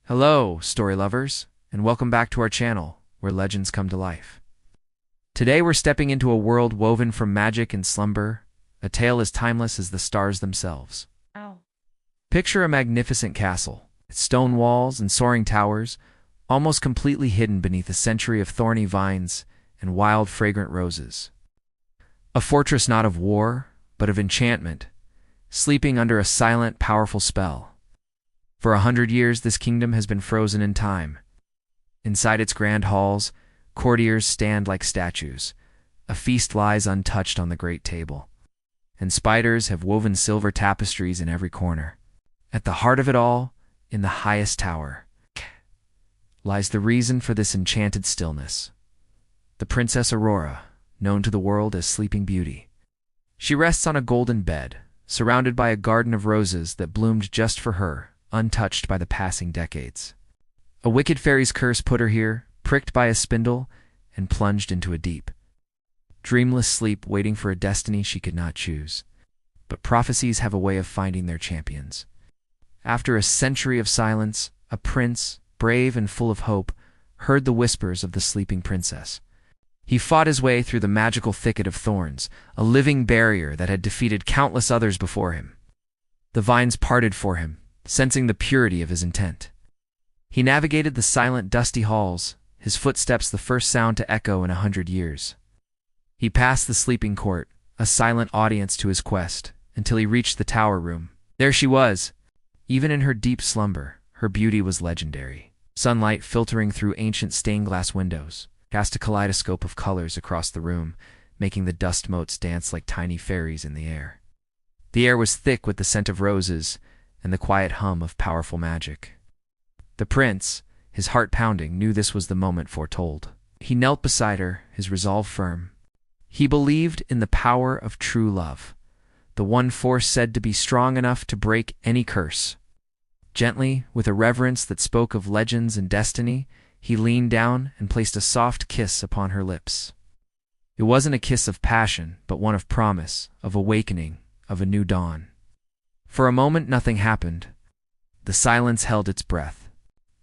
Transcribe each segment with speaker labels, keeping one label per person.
Speaker 1: Hello, story lovers, and welcome back to our channel, where legends come to life. Today we're stepping into a world woven from magic and slumber, a tale as timeless as the stars themselves.
Speaker 2: Ow.
Speaker 1: Picture a magnificent castle, its stone walls and soaring towers, almost completely hidden beneath a century of thorny vines and wild, fragrant roses. A fortress not of war, but of enchantment, sleeping under a silent, powerful spell. For 100 years, this kingdom has been frozen in time. Inside its grand halls, courtiers stand like statues. A feast lies untouched on the great table, and spiders have woven silver tapestries in every corner. At the heart of it all, in the highest tower, lies the reason for this enchanted stillness. The Princess Aurora, known to the world as Sleeping Beauty. She rests on a golden bed, surrounded by a garden of roses that bloomed just for her, untouched by the passing decades. A wicked fairy's curse put her here, pricked by a spindle, and plunged into a deep, dreamless sleep waiting for a destiny she could not choose. But prophecies have a way of finding their champions. After a century of silence, a prince, brave and full of hope, heard the whispers of the sleeping princess. He fought his way through the magical thicket of thorns, a living barrier that had defeated countless others before him. The vines parted for him, sensing the purity of his intent. He navigated the silent, dusty halls, his footsteps the first sound to echo in 100 years. He passed the sleeping court, a silent audience to his quest, until he reached the tower room. There she was. Even in her deep slumber, her beauty was legendary. Sunlight filtering through ancient stained-glass windows cast a kaleidoscope of colors across the room, making the dust motes dance like tiny fairies in the air. The air was thick with the scent of roses and the quiet hum of powerful magic. The prince, his heart pounding, knew this was the moment foretold. He knelt beside her, his resolve firm. He believed in the power of true love, the one force said to be strong enough to break any curse. Gently, with a reverence that spoke of legends and destiny, he leaned down and placed a soft kiss upon her lips. It wasn't a kiss of passion, but one of promise, of awakening, of a new dawn. For a moment nothing happened. The silence held its breath.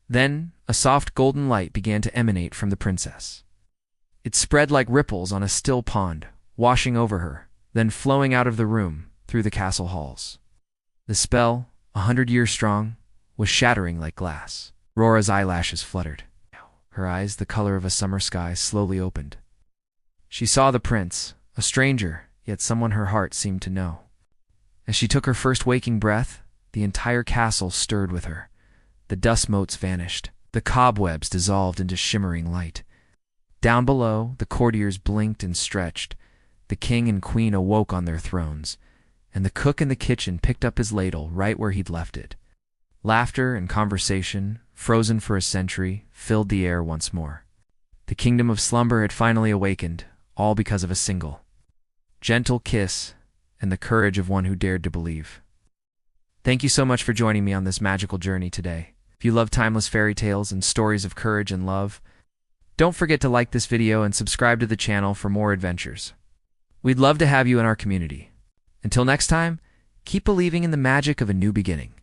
Speaker 1: Then a soft golden light began to emanate from the princess. It spread like ripples on a still pond, washing over her, then flowing out of the room, through the castle halls. The spell, 100 years strong, was shattering like glass. Aurora's eyelashes fluttered. Her eyes, the color of a summer sky, slowly opened. She saw the prince, a stranger, yet someone her heart seemed to know. As she took her first waking breath, the entire castle stirred with her. The dust motes vanished. The cobwebs dissolved into shimmering light. Down below, the courtiers blinked and stretched. The king and queen awoke on their thrones, and the cook in the kitchen picked up his ladle right where he'd left it. Laughter and conversation, frozen for a century, filled the air once more. The kingdom of slumber had finally awakened, all because of a single, gentle kiss and the courage of one who dared to believe. Thank you so much for joining me on this magical journey today. If you love timeless fairy tales and stories of courage and love, don't forget to like this video and subscribe to the channel for more adventures. We'd love to have you in our community. Until next time, keep believing in the magic of a new beginning.